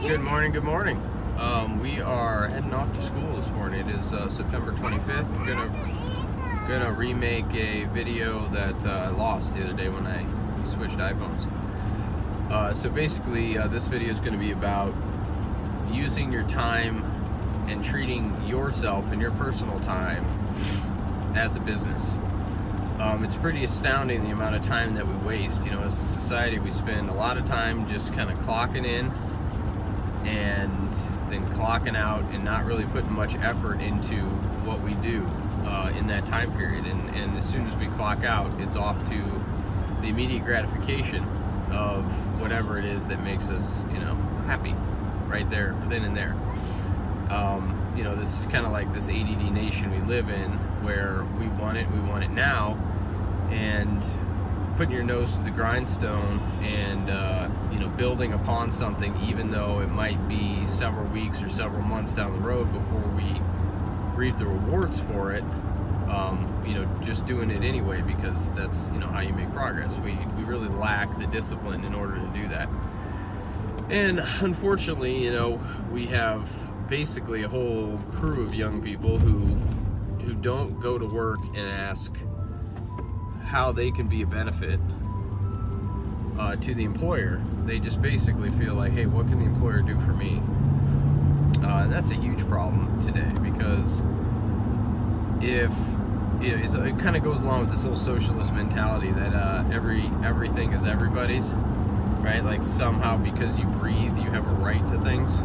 Good morning, good morning. We are heading off to school this morning. It is September 25th. I'm gonna remake a video that I lost the other day when I switched iPhones. So basically, this video is going to be about using your time and treating yourself and your personal time as a business. It's pretty astounding the amount of time that we waste. You know, as a society, we spend a lot of time just kind of clocking in and then clocking out and not really putting much effort into what we do in that time period. And as soon as we clock out, it's off to the immediate gratification of whatever it is that makes us, happy right there, then and there. This is kind of like this ADD nation we live in, where we want it now, and putting your nose to the grindstone and building upon something, even though it might be several weeks or several months down the road before we reap the rewards for it. Just doing it anyway, because that's how you make progress. We really lack the discipline in order to do that. And unfortunately, we have basically a whole crew of young people who don't go to work and ask how they can be a benefit to the employer. They just basically feel like, hey, what can the employer do for me? And that's a huge problem today, because if it kind of goes along with this whole socialist mentality that everything is everybody's, right? Like somehow because you breathe, you have a right to things,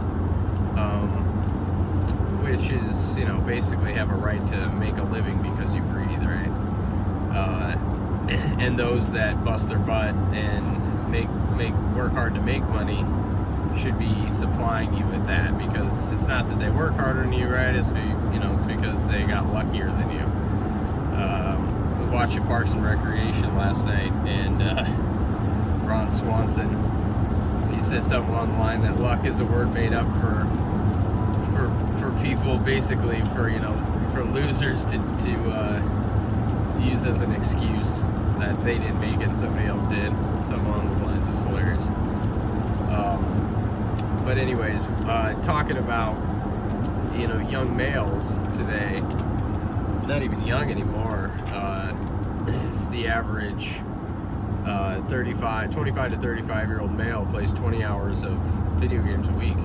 which is basically have a right to make a living because you breathe, right? And those that bust their butt and work hard to make money should be supplying you with that, because it's not that they work harder than you, right? It's because they got luckier than you. We watched Parks and Recreation last night, and Ron Swanson, he says something along the line that luck is a word made up for people, basically for losers to use as an excuse that they didn't make it and somebody else did. Something along those lines is hilarious. But anyways, talking about young males today, not even young anymore, is the average 25 to 35 year old male plays 20 hours of video games a week.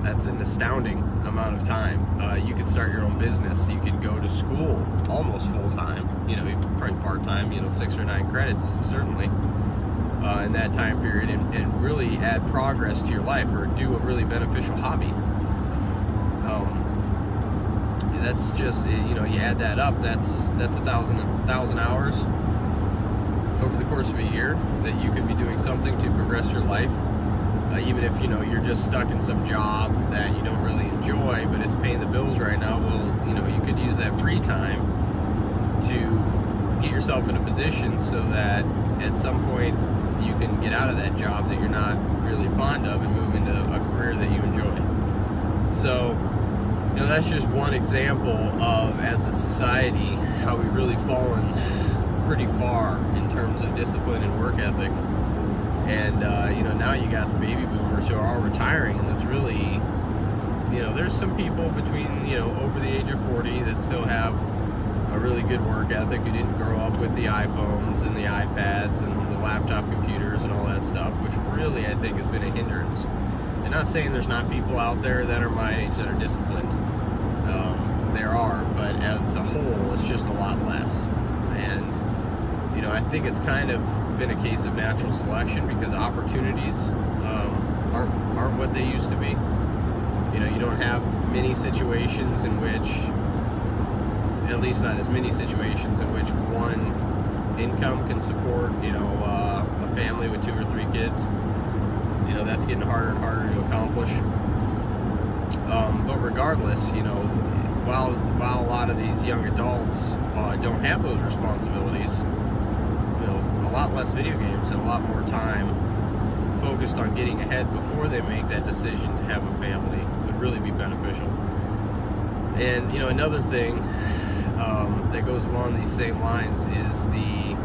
That's an astounding amount of time. You could start your own business. You could go to school almost full time. Probably part time. 6 or 9 credits certainly in that time period, and really add progress to your life, or do a really beneficial hobby. That's just you add that up. That's 1,000 hours over the course of a year that you could be doing something to progress your life. Even if you're just stuck in some job that you don't really enjoy, but it's paying the bills right now, well, you could use that free time to get yourself in a position so that at some point you can get out of that job that you're not really fond of and move into a career that you enjoy. So, that's just one example of, as a society, how we've really fallen pretty far in terms of discipline and work ethic. And, now you got the baby boomers who are all retiring, and it's really, there's some people between, over the age of 40 that still have a really good work ethic, who didn't grow up with the iPhones and the iPads and the laptop computers and all that stuff, which really, I think, has been a hindrance. I'm not saying there's not people out there that are my age that are disciplined. There are, but as a whole, it's just a lot less. And I think it's kind of been a case of natural selection, because opportunities aren't what they used to be. You don't have many situations in which, at least not as many situations in which one income can support, a family with 2 or 3 kids. That's getting harder and harder to accomplish. But regardless, while a lot of these young adults don't have those responsibilities, a lot less video games and a lot more time focused on getting ahead before they make that decision to have a family would really be beneficial. And another thing that goes along these same lines is the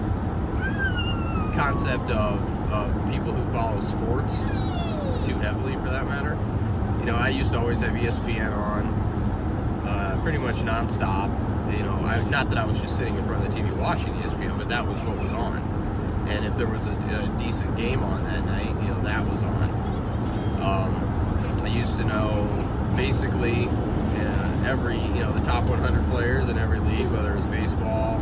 concept of people who follow sports to heavily for that matter. You know, I used to always have ESPN on pretty much nonstop. You know, not that I was just sitting in front of the TV watching ESPN, but that was what was on. And if there was a decent game on that night, you know, that was on. I used to know basically every, you know, the top 100 players in every league, whether it's baseball,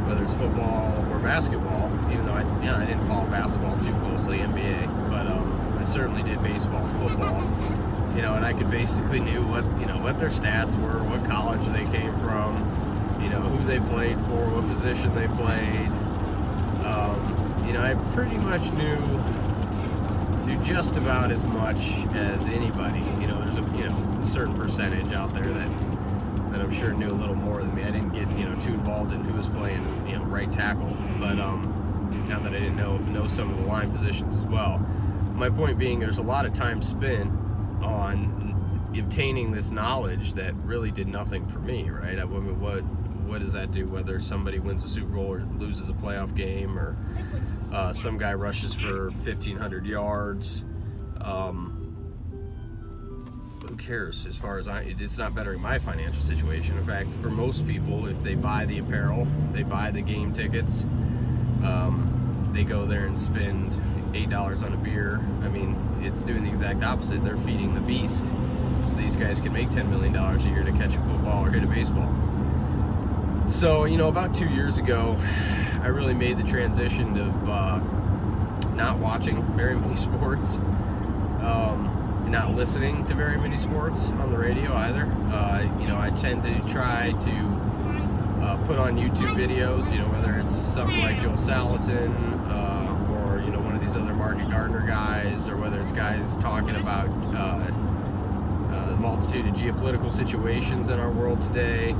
whether it's football or basketball, even though I didn't follow basketball too closely, NBA, but I certainly did baseball and football. You know, and I could basically knew what their stats were, what college they came from, you know, who they played for, what position they played. You know, I pretty much knew just about as much as anybody. You know, there's a certain percentage out there that I'm sure knew a little more than me. I didn't get, you know, too involved in who was playing, you know, right tackle, but not that I didn't know some of the line positions as well. My point being, there's a lot of time spent on obtaining this knowledge that really did nothing for me, right? I mean, what does that do? Whether somebody wins the Super Bowl or loses a playoff game, or some guy rushes for 1,500 yards, who cares? As far as it's not bettering my financial situation. In fact, for most people, if they buy the apparel, they buy the game tickets, they go there and spend $8 on a beer. I mean, it's doing the exact opposite. They're feeding the beast. So these guys can make $10 million a year to catch a football or hit a baseball. So, you know, about 2 years ago, I really made the transition of not watching very many sports, not listening to very many sports on the radio either. You know, I tend to try to put on YouTube videos, you know, whether it's something like Joel Salatin, or, you know, one of these other Market Gardner guys, or whether it's guys talking about the multitude of geopolitical situations in our world today.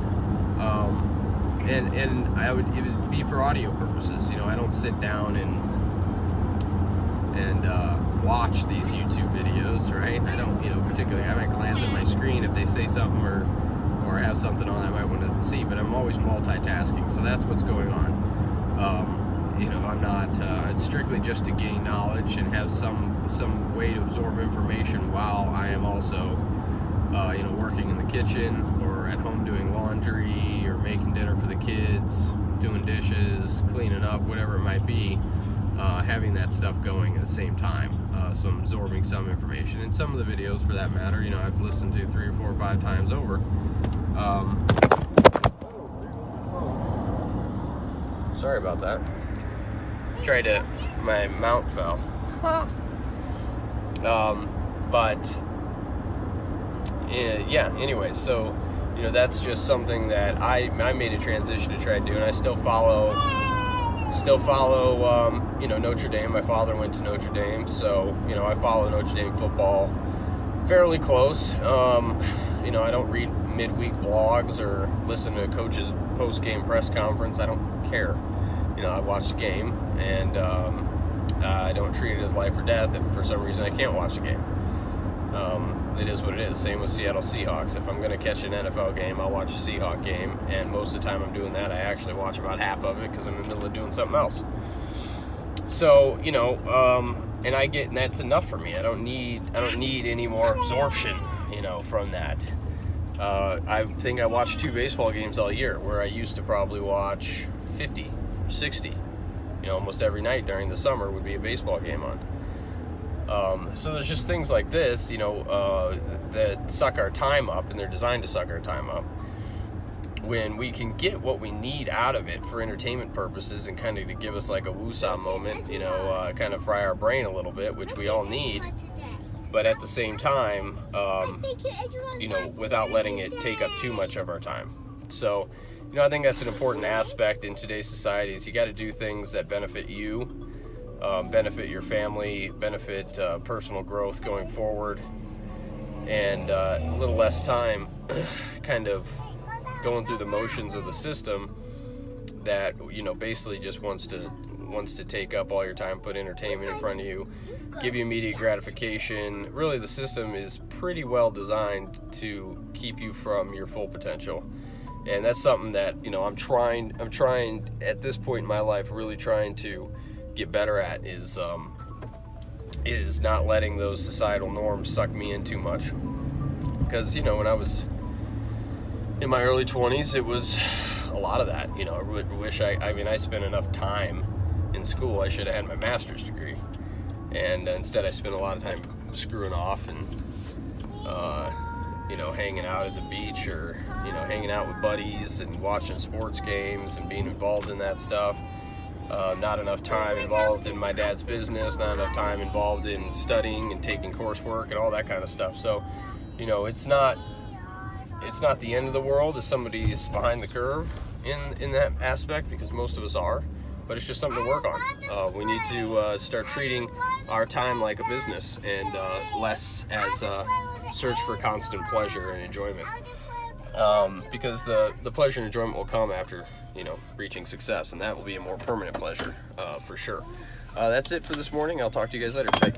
And it would be for audio purposes. You know, I don't sit down and watch these YouTube videos, right? I don't, you know, particularly, I might glance at my screen if they say something or have something on I might want to see, but I'm always multitasking, so that's what's going on. You know, I'm not, it's strictly just to gain knowledge and have some way to absorb information while I am also, you know, working in the kitchen or at home doing laundry or making dinner for the kids, doing dishes, cleaning up, whatever it might be, having that stuff going at the same time. So I'm absorbing some information. And some of the videos, for that matter, you know, I've listened to 3 or 4 or 5 times over. Sorry about that. My mount fell. Yeah, anyway, so, you know, that's just something that I made a transition to try to do, and I still follow, you know, Notre Dame. My father went to Notre Dame, so, you know, I follow Notre Dame football fairly close. You know, I don't read midweek blogs or listen to a coach's post-game press conference. I don't care. You know, I watch the game, and I don't treat it as life or death if for some reason I can't watch the game. It is what it is. Same with Seattle Seahawks. If I'm going to catch an NFL game, I'll watch a Seahawk game, and most of the time I'm doing that, I actually watch about half of it because I'm in the middle of doing something else. So, you know, and that's enough for me. I don't need any more absorption, you know, from that. I think I watched 2 baseball games all year, where I used to probably watch 50, 60. You know, almost every night during the summer would be a baseball game on. So there's just things like this, you know, that suck our time up, and they're designed to suck our time up. When we can get what we need out of it for entertainment purposes and kind of to give us like a woosah moment, you know, kind of fry our brain a little bit, which we all need, but at the same time, you know, without letting it take up too much of our time. So, you know, I think that's an important aspect in today's society is you got to do things that benefit you, benefit your family, benefit personal growth going forward, and a little less time kind of going through the motions of the system that, you know, basically just wants to take up all your time, put entertainment in front of you, give you immediate gratification. Really, the system is pretty well designed to keep you from your full potential. And that's something that, you know, I'm trying at this point in my life, really trying to get better at is is not letting those societal norms suck me in too much. Because, you know, when I was in my early 20s, it was a lot of that. You know, I wish I spent enough time in school. I should have had my master's degree. And instead I spent a lot of time screwing off and, you know, hanging out at the beach, or, you know, hanging out with buddies and watching sports games and being involved in that stuff. Not enough time involved in my dad's business, not enough time involved in studying and taking coursework and all that kind of stuff. So, you know, it's not the end of the world if somebody is behind the curve in that aspect, because most of us are, but it's just something to work on. We need to start treating our time like a business, and less as a search for constant pleasure and enjoyment. Because the pleasure and enjoyment will come after, you know, reaching success, and that will be a more permanent pleasure, for sure. That's it for this morning. I'll talk to you guys later. Bye.